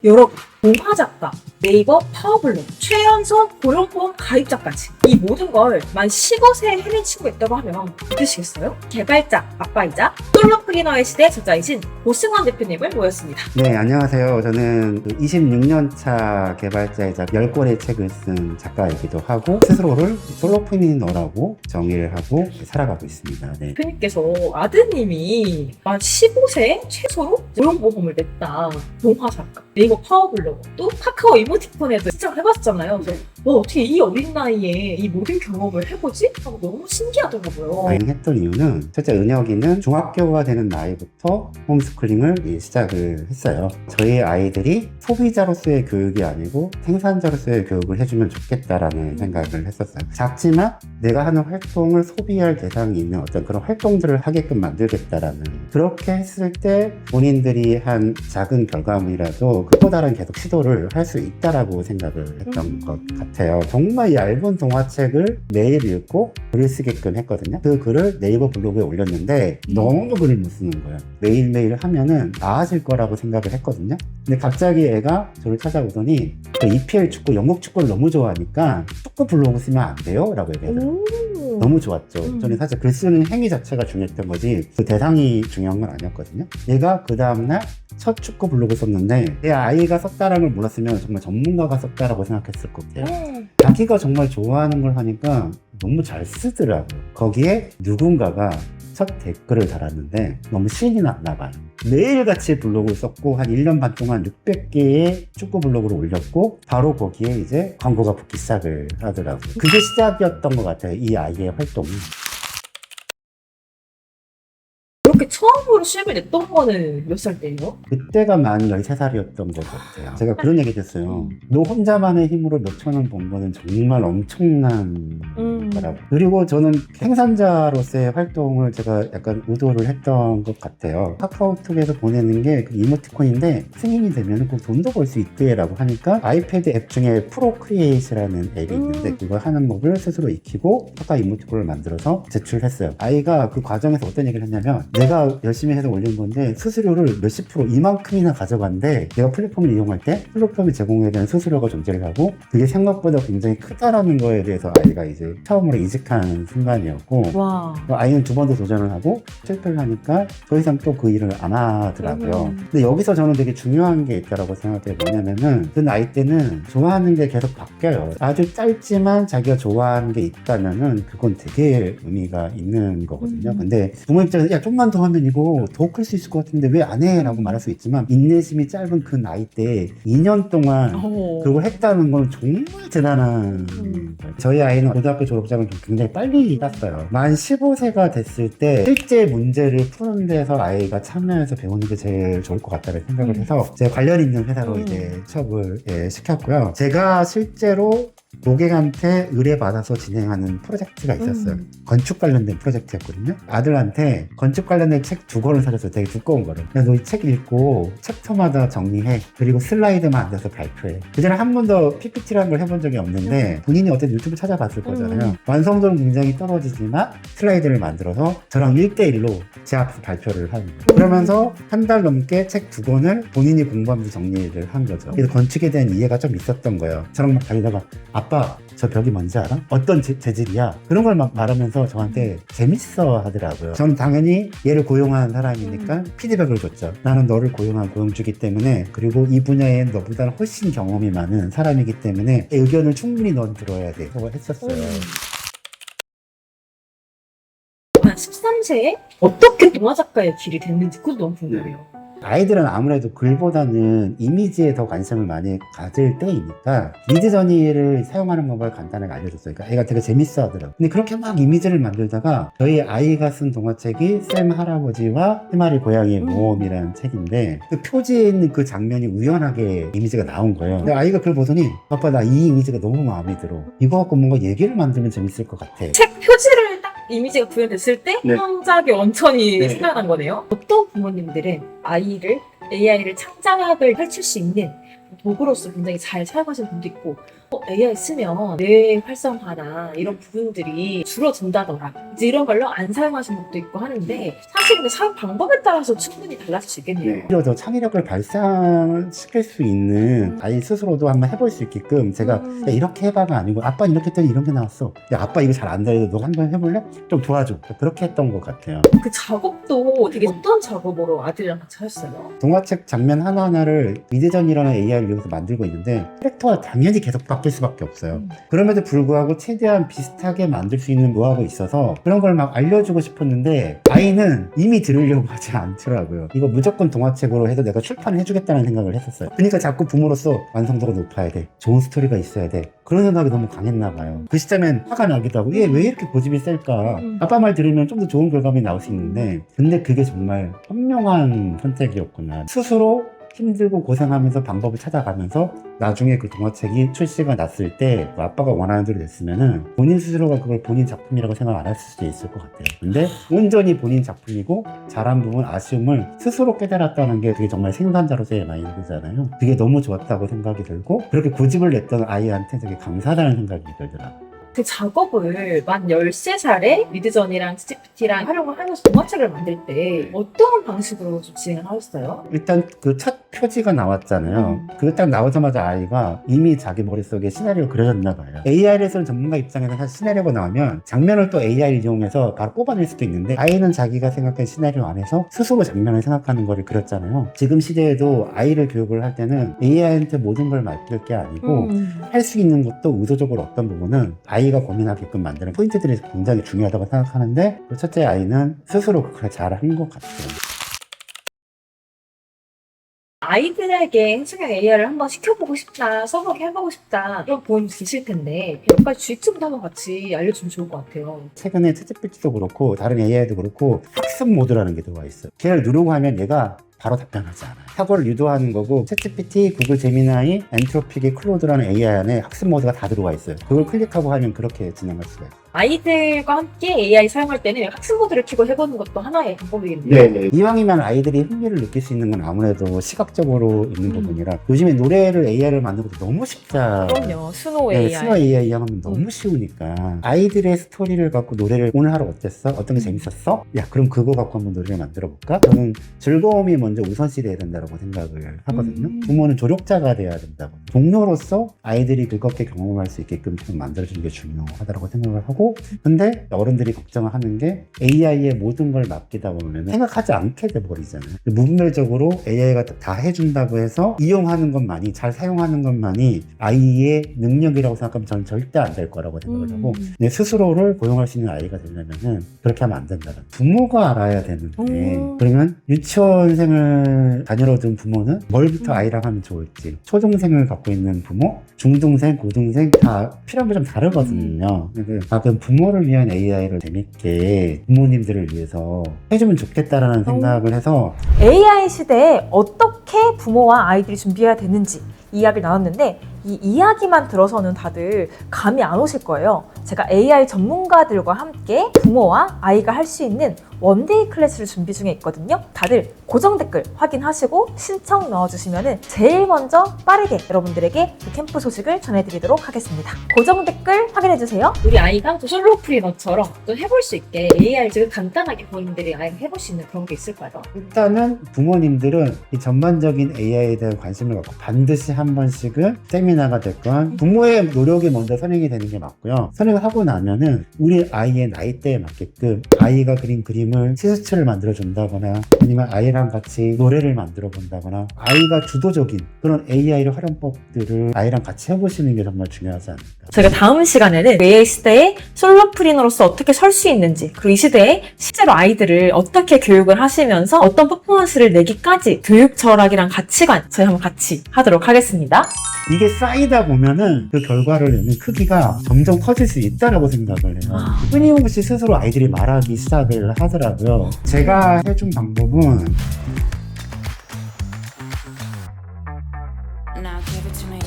여러분, 동화작가, 네이버 파워블록, 최연소 고용보험 가입자까지 이 모든 걸 만 15세에 해낸 친구가 있다고 하면 믿으시겠어요? 개발자, 아빠이자 솔로 클리너의 시대 저자이신 고승환 대표님을 모였습니다. 네, 안녕하세요. 저는 26년차 개발자이자 10권의 책을 쓴 작가이기도 하고 스스로를 솔로프리너라고 정의를 하고 살아가고 있습니다. 네. 대표님께서 아드님이 만 15세에 최소로 고용보험을 냈다. 동화작가, 네이버 파워블로거, 또 카카오 이모티콘에도 시작을 해봤잖아요. 그래서 어떻게 이 어린 나이에 이 모든 경험을 해보지? 하고 너무 신기하더라고요. 가능했던 이유는 첫째 은혁이는 중학교가 되는 나이부터 홈스쿨링을 시작을 했어요. 저희 아이들이 소비자로서의 교육이 아니고 생산자로서의 교육을 해주면 좋겠다라는 생각을 했었어요. 작지만 내가 하는 활동을 소비할 대상이 있는 어떤 그런 활동들을 하게끔 만들겠다라는, 그렇게 했을 때 본인들이 한 작은 결과물이라도 또 다른 계속 시도를 할 수 있다라고 생각을 했던 것 같아요. 정말 얇은 동화책을 매일 읽고 글을 쓰게끔 했거든요. 그 글을 네이버 블로그에 올렸는데 너무 글을 못 쓰는 거예요. 매일매일 하면은 나아질 거라고 생각을 했거든요. 근데 갑자기 애가 저를 찾아오더니 EPL 축구, 영국 축구를 너무 좋아하니까 축구 블로그 쓰면 안 돼요? 라고 얘기하더라고요. 너무 좋았죠. 저는 사실 글 쓰는 행위 자체가 중요했던 거지 그 대상이 중요한 건 아니었거든요. 얘가 그 다음날 첫 축구 블로그 썼는데 내 아이가 썼다라는 걸 몰랐으면 정말 전문가가 썼다라고 생각했을 것 같아요. 자기가 정말 좋아하는 걸 하니까 너무 잘 쓰더라고요. 거기에 누군가가 첫 댓글을 달았는데 너무 신이 났나 봐요. 매일같이 블로그를 썼고 한 1년 반 동안 600개의 축구 블로그를 올렸고 바로 거기에 이제 광고가 붙기 시작을 하더라고요. 그게 시작이었던 것 같아요. 이 아이의 활동이. 그렇게 처음으로 시험을 냈던 거는 몇 살 때예요? 그때가 만 13살이었던 것 같아요. 제가 그런 얘기 했어요. 너 혼자만의 힘으로 몇천 원 번 거는 정말 엄청난 거라고. 그리고 저는 생산자로서의 활동을 제가 약간 의도를 했던 것 같아요. 카카오톡에서 보내는 게 그 이모티콘인데 승인이 되면 꼭 돈도 벌 수 있대라고 하니까 아이패드 앱 중에 프로크리에이트라는 앱이 있는데 그거 하는 법을 스스로 익히고 카카오 이모티콘을 만들어서 제출했어요. 아이가 그 과정에서 어떤 얘기를 했냐면 내가 열심히 해서 올린 건데 수수료를 몇십 프로 이만큼이나 가져간대. 내가 플랫폼을 이용할 때 플랫폼이 제공에 대한 수수료가 존재를 하고 그게 생각보다 굉장히 크다라는 거에 대해서 아이가 이제 처음으로 이직한 순간이었고, 와. 아이는 두 번 더 도전을 하고 실패를 하니까 더 이상 또 그 일을 안 하더라고요. 근데 여기서 저는 되게 중요한 게 있다고 생각해요. 뭐냐면은 그 나이 때는 좋아하는 게 계속 바뀌어요. 아주 짧지만 자기가 좋아하는 게 있다면은 그건 되게 의미가 있는 거거든요. 근데 부모 입장에서 야 좀만 더 하면 이거 더 클 수 있을 것 같은데 왜 안 해? 라고 말할 수 있지만 인내심이 짧은 그 나이 때 2년 동안 그걸 했다는 건 정말 대단한 거예요. 저희 아이는 고등학교 졸업장을 굉장히 빨리 땄어요. 만 15세가 됐을 때 실제 문제를 푸는 데서 아이가 참여해서 배우는 게 제일 좋을 것 같다는 생각을 해서 제가 관련 있는 회사로 이제 취업을 시켰고요. 제가 실제로 고객한테 의뢰받아서 진행하는 프로젝트가 있었어요. 건축 관련된 프로젝트였거든요. 아들한테 건축 관련된 책 2권을 사줬어요. 되게 두꺼운 거를. 그래서 너 이 책 읽고 챕터마다 정리해. 그리고 슬라이드만 앉아서 발표해. 그전에 한 번도 PPT라는 걸 해본 적이 없는데 본인이 어떤 유튜브 찾아봤을 거잖아요. 완성도는 굉장히 떨어지지만 슬라이드를 만들어서 저랑 1대1로 제 앞에서 발표를 하는 거예요. 그러면서 한 달 넘게 책 2권을 본인이 공부하면서 정리를 한 거죠. 그래서 건축에 대한 이해가 좀 있었던 거예요. 저랑 막 다니다가 아빠 저 벽이 뭔지 알아? 어떤 재질이야? 그런 걸 막 말하면서 저한테 재밌어 하더라고요. 저는 당연히 얘를 고용한 사람이니까 피드백을 줬죠. 나는 너를 고용한 고용주기 때문에, 그리고 이 분야에 너보다는 훨씬 경험이 많은 사람이기 때문에 의견을 충분히 넌 들어야 돼. 그거 했었어요. 한 13세에 어떻게 동화작가의 길이 됐는지 그것도 너무 궁금해요. 아이들은 아무래도 글보다는 이미지에 더 관심을 많이 가질 때이니까 미드저니를 사용하는 방법을 간단하게 알려줬어요. 그러니까 애가 되게 재밌어 하더라고요. 근데 그렇게 막 이미지를 만들다가 저희 아이가 쓴 동화책이 샘 할아버지와 해마리 고양이의 모험이라는 책인데 그 표지에 있는 그 장면이 우연하게 이미지가 나온 거예요. 근데 아이가 그걸 보더니 아빠 나 이 이미지가 너무 마음에 들어. 이거 갖고 뭔가 얘기를 만들면 재밌을 것 같아. 책 표지를 딱 이미지가 구현됐을 때 네. 창작의 원천이 네. 생겨난 거네요. 어떤 부모님들은 아이를 AI를 창작을 펼칠 수 있는 도구로서 굉장히 잘 사용하시는 분도 있고 AI 쓰면 뇌 활성화나 이런 부분들이 줄어든다더라 이제 이런 걸로 안 사용하시는 분도 있고 하는데 사실 근데 사용 방법에 따라서 충분히 달라질 수 있겠네요. 오히려 더 창의력을 발산시킬 수 있는 아이 스스로도 한번 해볼 수 있게끔 제가 야, 이렇게 해봐가 아니고 아빠 이렇게 했더니 이런 게 나왔어. 야 아빠 이거 잘 안 돼. 너 한번 해볼래? 좀 도와줘. 그렇게 했던 것 같아요. 그 작업도 되게 어떤 작업으로 아들이랑 같이 하셨어요? 동화책 장면 하나하나를 미드전이라는 AI를 이용해서 만들고 있는데 캐릭터가 당연히 계속 바뀔 수밖에 없어요. 그럼에도 불구하고 최대한 비슷하게 만들 수 있는 노하우가 있어서 그런 걸 막 알려주고 싶었는데 아이는 이미 들으려고 하지 않더라고요. 이거 무조건 동화책으로 해서 내가 출판해주겠다는 생각을 했었어요. 그러니까 자꾸 부모로서 완성도가 높아야 돼. 좋은 스토리가 있어야 돼. 그런 생각이 너무 강했나 봐요. 그 시점엔 화가 나기도 하고 얘 왜 이렇게 고집이 셀까? 아빠 말 들으면 좀 더 좋은 결과물이 나올 수 있는데 근데 그게 정말 현명한 선택이었구나. 스스로 힘들고 고생하면서 방법을 찾아가면서 나중에 그 동화책이 출시가 났을 때 아빠가 원하는 대로 됐으면은 본인 스스로가 그걸 본인 작품이라고 생각 안 했을 수도 있을 것 같아요. 근데 온전히 본인 작품이고 잘한 부분 아쉬움을 스스로 깨달았다는 게 그게 정말 생산자로서의 마인드잖아요. 그게 너무 좋았다고 생각이 들고 그렇게 고집을 냈던 아이한테 되게 감사하다는 생각이 들더라고요. 그 작업을 만 13살에 미드전이랑 ChatGPT랑 활용을 하면서 동화책을 만들 때 어떤 방식으로 좀 진행을 하셨어요? 일단 그 첫 표지가 나왔잖아요. 그게 딱 나오자마자 아이가 이미 자기 머릿속에 시나리오 그려졌나 봐요. AI를 쓰는 전문가 입장에서 사실 시나리오가 나오면 장면을 또 AI를 이용해서 바로 뽑아낼 수도 있는데 아이는 자기가 생각한 시나리오 안에서 스스로 장면을 생각하는 거를 그렸잖아요. 지금 시대에도 아이를 교육을 할 때는 AI한테 모든 걸 맡길 게 아니고 할 수 있는 것도 의도적으로 어떤 부분은 아이가 고민하게끔 만드는 포인트들이 굉장히 중요하다고 생각하는데 그 첫째 아이는 스스로 그걸 잘한 것 같아요. 아이들에게 해석형 AI를 한번 시켜보고 싶다, 써보게 해보고 싶다 이런 부모님 계실 텐데 몇 가지 주의점도 한번 같이 알려주면 좋을 것 같아요. 최근에 챗GPT도 그렇고 다른 AI도 그렇고 학습 모드라는 게 들어와 있어요. 걔를 누르고 하면 얘가 바로 답변하지 않아요. 사고를 유도하는 거고 챗GPT, 구글 제미나이, 엔트로픽의 클로드라는 AI 안에 학습 모드가 다 들어와 있어요. 그걸 클릭하고 하면 그렇게 진행할 수가 있어요. 아이들과 함께 AI 사용할 때는 학습 모드를 켜고 해보는 것도 하나의 방법이겠네요. 네. 이왕이면 아이들이 흥미를 느낄 수 있는 건 아무래도 시각적으로 있는 부분이라 요즘에 노래를 AI를 만드는 것도 너무 쉽잖아요. 그럼요. 스노우 네, AI. 스노우 AI 이용하면 너무 쉬우니까 아이들의 스토리를 갖고 노래를 오늘 하루 어땠어? 어떤 게 재밌었어? 야 그럼 그거 갖고 한번 노래를 만들어 볼까? 저는 즐거움이 먼저 우선시 돼야 된다고 생각을 하거든요. 부모는 조력자가 돼야 된다고. 동료로서 아이들이 즐겁게 경험할 수 있게끔 좀 만들어주는 게 중요하다고 생각을 하고 근데 어른들이 걱정을 하는 게 AI의 모든 걸 맡기다 보면 생각하지 않게 돼버리잖아요. 문mer적으로 AI가 다 해준다고 해서 이용하는 것만이 잘 사용하는 것만이 아이의 능력이라고 생각하면 저는 절대 안 될 거라고 생각을 하고 내 스스로를 고용할 수 있는 아이가 되려면은 그렇게 하면 안 된다. 부모가 알아야 되는데 그러면 유치원생을 자녀로 둔 부모는 뭘부터 아이랑 하면 좋을지 초중생을 갖고 있는 부모, 중등생, 고등생 다 필요한 게 좀 다르거든요. 그럼 부모를 위한 AI를 재밌게 부모님들을 위해서 해주면 좋겠다라는 생각을 해서 AI 시대에 어떻게 부모와 아이들이 준비해야 되는지 이야기를 나눴는데 이 이야기만 들어서는 다들 감이 안 오실 거예요. 제가 AI 전문가들과 함께 부모와 아이가 할 수 있는 원데이 클래스를 준비 중에 있거든요. 다들 고정 댓글 확인하시고 신청 넣어주시면 제일 먼저 빠르게 여러분들에게 그 캠프 소식을 전해드리도록 하겠습니다. 고정 댓글 확인해주세요. 우리 아이가 또 솔로프리너처럼 또 해볼 수 있게 AI를 지금 간단하게 부모님들이 아이가 해볼 수 있는 그런 게 있을까요? 일단은 부모님들은 이 전반적인 AI에 대한 관심을 갖고 반드시 한 번씩은 세미나가 됐건 부모의 노력이 먼저 선행이 되는 게 맞고요. 선행을 하고 나면은 우리 아이의 나이대에 맞게끔 아이가 그린 그림을 티셔츠를 만들어 준다거나 아니면 아이랑 같이 노래를 만들어 본다거나 아이가 주도적인 그런 AI의 활용법들을 아이랑 같이 해보시는 게 정말 중요하지 않을까. 저희가 다음 시간에는 AI 시대에 솔로프리너로서 어떻게 설 수 있는지 그리고 이 시대에 실제로 아이들을 어떻게 교육을 하시면서 어떤 퍼포먼스를 내기까지 교육 철학이랑 가치관 저희 한번 같이 하도록 하겠습니다. 이게 쌓이다 보면은 그 결과를 내는 크기가 점점 커질 수 있다라고 생각을 해요. 끊임없이 스스로 아이들이 말하기 시작을 하더라고요. 제가 해준 방법은 Now give it to me.